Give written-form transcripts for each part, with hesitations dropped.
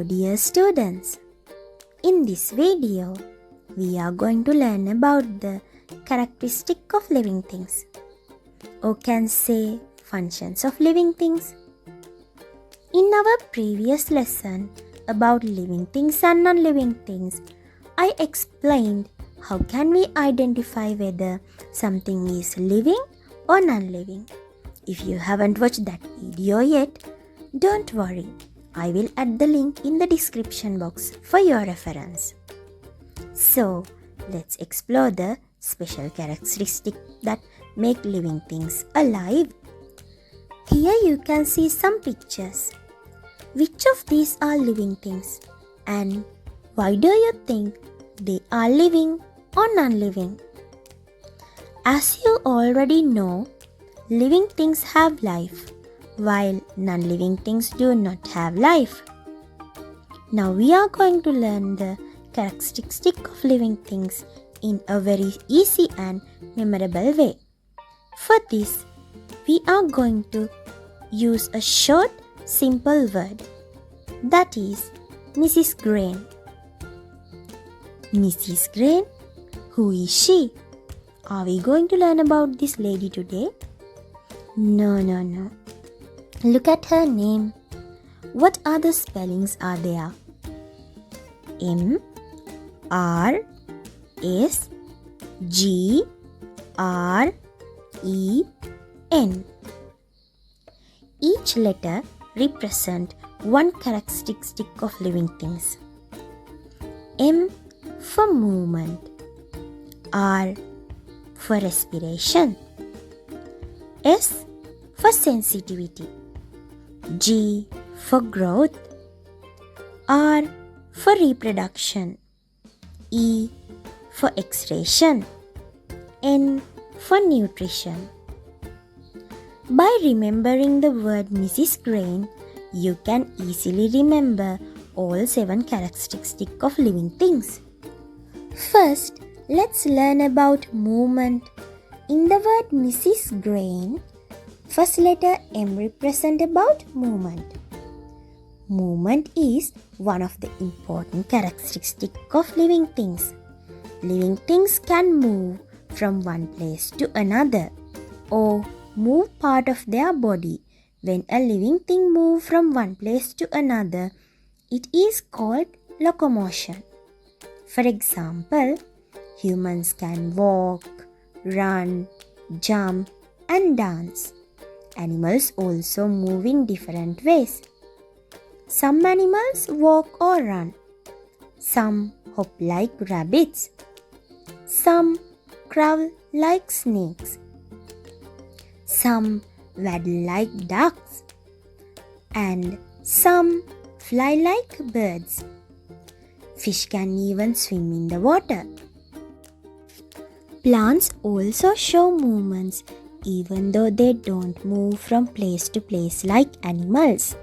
dear students, in this video, we are going to learn about the characteristic of living things, or can say functions of living things. In our previous lesson about living things and non-living things, I explained how can we identify whether something is living or non-living. If you haven't watched that video yet, don't worry. I will add the link in the description box for your reference. So, let's explore the special characteristics that make living things alive. Here you can see some pictures. Which of these are living things? And why do you think they are living or non-living? As you already know, living things have life, while non-living things do not have life. Now we are going to learn the characteristic of living things in a very easy and memorable way. For this, we are going to use a short, simple word. That is Mrs. Green. Mrs. Green? Who is she? Are we going to learn about this lady today? No. Look at her name. What other spellings are there? M R S G R E N. Each letter represents one characteristic of living things. M for movement, R for respiration, S for sensitivity, G for growth, R for reproduction, E for excretion, N for nutrition. By remembering the word Mrs. Green, you can easily remember all 7 characteristics of living things. First, let's learn about movement. In the word Mrs. Green, first letter M represents about movement. Movement is one of the important characteristics of living things. Living things can move from one place to another or move part of their body. When a living thing moves from one place to another, it is called locomotion. For example, humans can walk, run, jump, and dance. Animals also move in different ways. Some animals walk or run. Some hop like rabbits. Some crawl like snakes. Some waddle like ducks. And some fly like birds. Fish can even swim in the water. Plants also show movements even though they don't move from place to place like animals.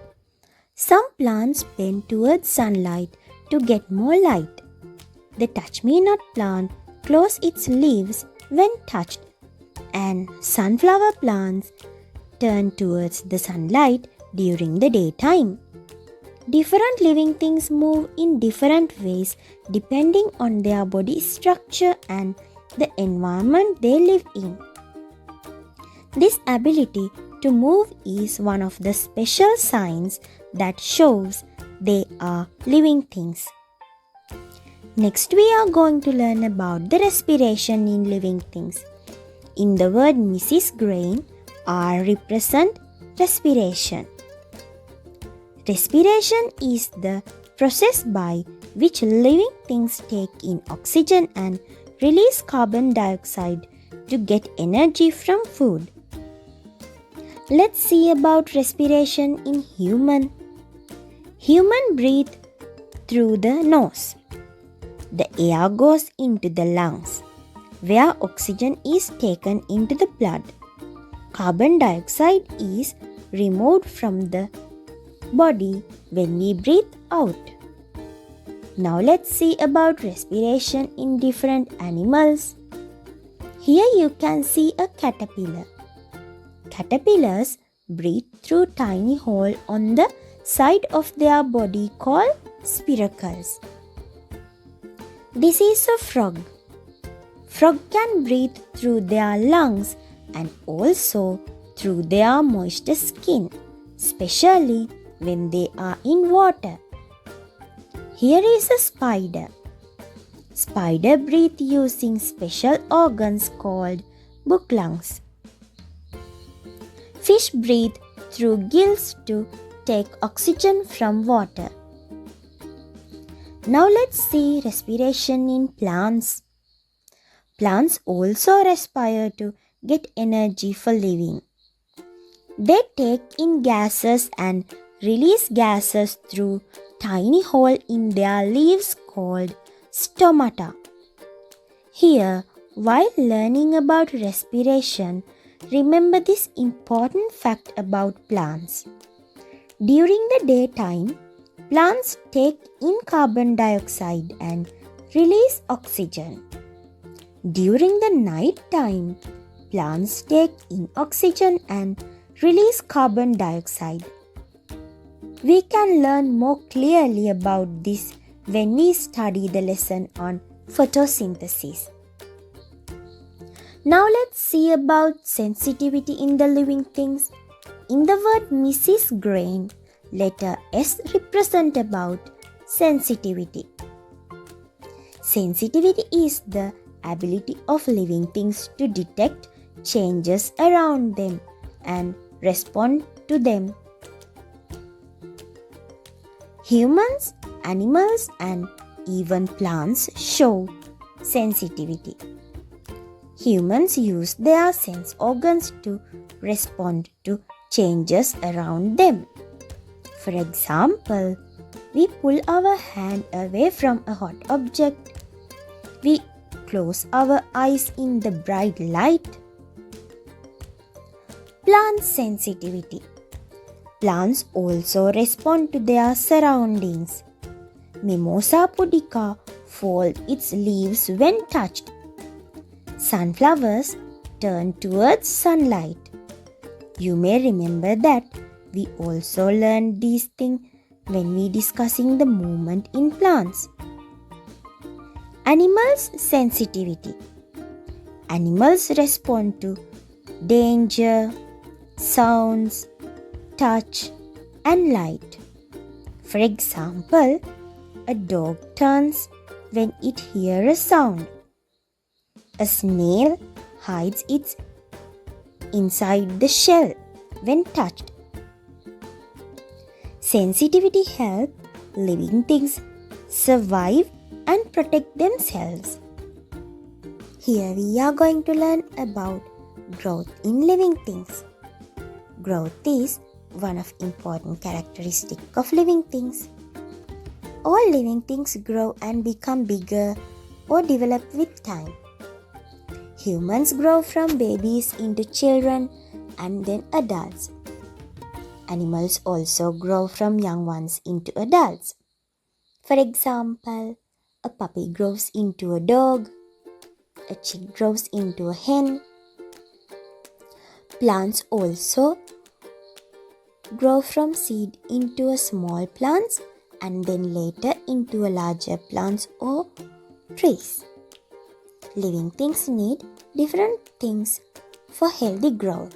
Some plants bend towards sunlight to get more light. The touch-me-not plant closes its leaves when touched, and sunflower plants turn towards the sunlight during the daytime. Different living things move in different ways depending on their body structure and the environment they live in. This ability to move is one of the special signs that shows they are living things. Next, we are going to learn about the respiration in living things. In the word Mrs. Green, R represents respiration. Respiration is the process by which living things take in oxygen and release carbon dioxide to get energy from food. Let's see about respiration in human. Human breathe through the nose. The air goes into the lungs, where oxygen is taken into the blood. Carbon dioxide is removed from the body when we breathe out. Now let's see about respiration in different animals. Here you can see a caterpillar. Caterpillars breathe through tiny hole on the side of their body called spiracles. This is a frog. Frog can breathe through their lungs and also through their moist skin, especially when they are in water. Here is a spider. Spider breathe using special organs called book lungs. Fish breathe through gills to take oxygen from water. Now let's see respiration in plants. Plants also respire to get energy for living. They take in gases and release gases through tiny hole in their leaves called stomata. Here, while learning about respiration, remember this important fact about plants. During the daytime, plants take in carbon dioxide and release oxygen. During the night time, plants take in oxygen and release carbon dioxide. We can learn more clearly about this when we study the lesson on photosynthesis. Now let's see about sensitivity in the living things. In the word MRSGREN, letter S represent about sensitivity. Sensitivity is the ability of living things to detect changes around them and respond to them. Humans, animals, and even plants show sensitivity. Humans use their sense organs to respond to changes around them. For example, we pull our hand away from a hot object. We close our eyes in the bright light. Plant sensitivity. Plants also respond to their surroundings. Mimosa pudica folds its leaves when touched. Sunflowers turn towards sunlight. You may remember that we also learned these things when we discussing the movement in plants. Animals' sensitivity. Animals respond to danger, sounds, touch, and light. For example, a dog turns when it hears a sound. A snail hides its inside the shell when touched. Sensitivity helps living things survive and protect themselves. Here we are going to learn about growth in living things. Growth is one of important characteristics of living things. All living things grow and become bigger or develop with time. Humans grow from babies into children and then adults. Animals also grow from young ones into adults. For example, a puppy grows into a dog, a chick grows into a hen. Plants also grow from seed into a small plants and then later into a larger plants or trees. Living things need different things for healthy growth.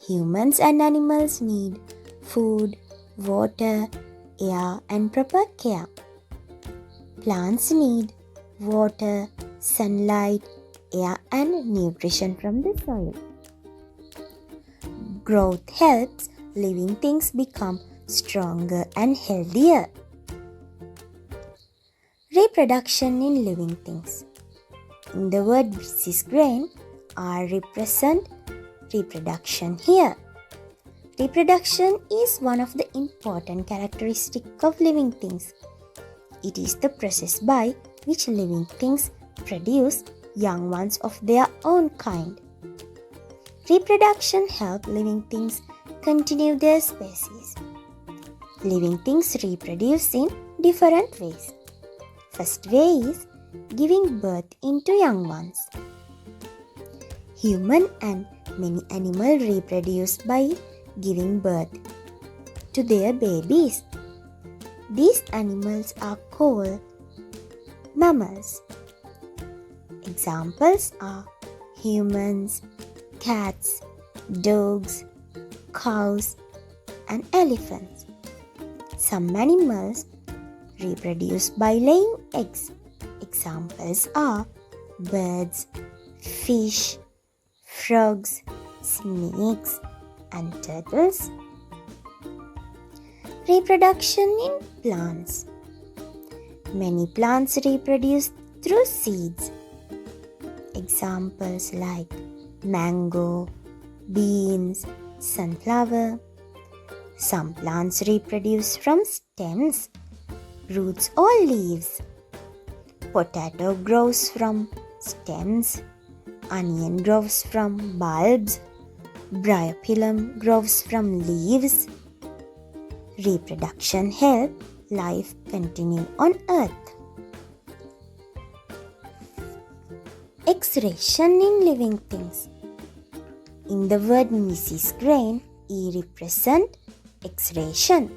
Humans and animals need food, water, air, and proper care. Plants need water, sunlight, air, and nutrition from the soil. Growth helps living things become stronger and healthier. Reproduction in living things. In the word MRSGREN, R represent reproduction here. Reproduction is one of the important characteristics of living things. It is the process by which living things produce young ones of their own kind. Reproduction helps living things continue their species. Living things reproduce in different ways. First way is giving birth into young ones. Human and many animals reproduce by giving birth to their babies. These animals are called mammals. Examples are humans, cats, dogs, cows, and elephants. Some animals reproduce by laying eggs. Examples are birds, fish, frogs, snakes, and turtles. Reproduction in plants. Many plants reproduce through seeds. Examples like mango, beans, sunflower. Some plants reproduce from stems, roots, or leaves. Potato grows from stems. Onion grows from bulbs. Bryophyllum grows from leaves. Reproduction helps life continue on earth. Excretion in living things. In the word MRSGREN, E represents excretion.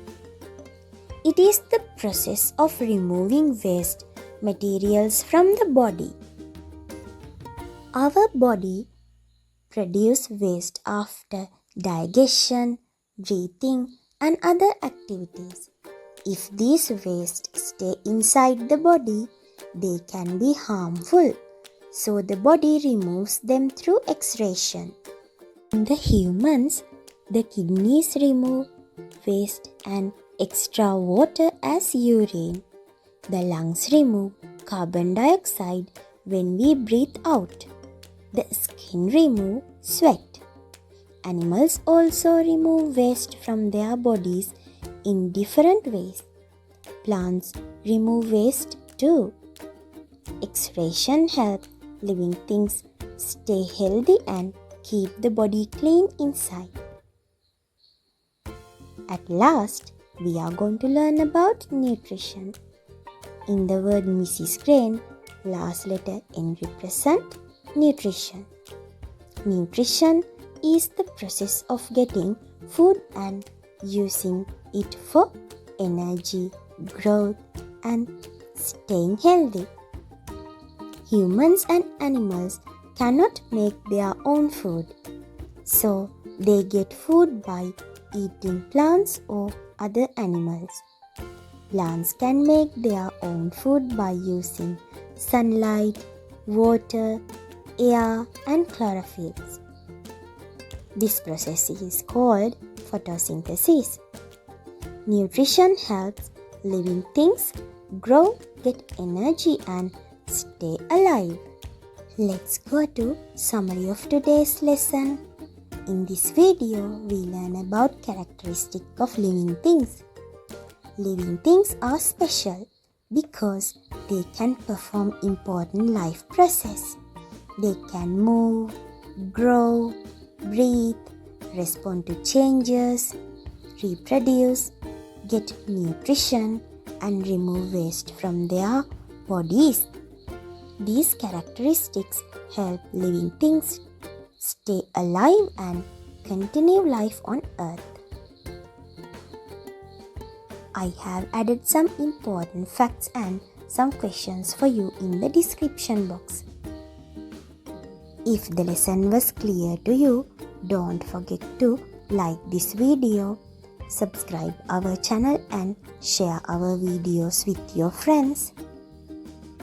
It is the process of removing waste materials from the body. Our body produces waste after digestion, breathing, and other activities. If these wastes stay inside the body, they can be harmful. So the body removes them through excretion. In the humans, the kidneys remove waste and extra water as urine. The lungs remove carbon dioxide when we breathe out. The skin removes sweat. Animals also remove waste from their bodies in different ways. Plants remove waste too. Excretion helps living things stay healthy and keep the body clean inside. At last, we are going to learn about nutrition. In the word MRSGREN, last letter N represents nutrition. Nutrition is the process of getting food and using it for energy, growth, and staying healthy. Humans and animals cannot make their own food, so they get food by eating plants or other animals. Plants can make their own food by using sunlight, water, air, and chlorophyll. This process is called photosynthesis. Nutrition helps living things grow, get energy, and stay alive. Let's go to summary of today's lesson. In this video, we learn about characteristics of living things. Living things are special because they can perform important life processes. They can move, grow, breathe, respond to changes, reproduce, get nutrition, and remove waste from their bodies. These characteristics help living things stay alive and continue life on earth. I have added some important facts and some questions for you in the description box. If the lesson was clear to you, don't forget to like this video, subscribe our channel, and share our videos with your friends.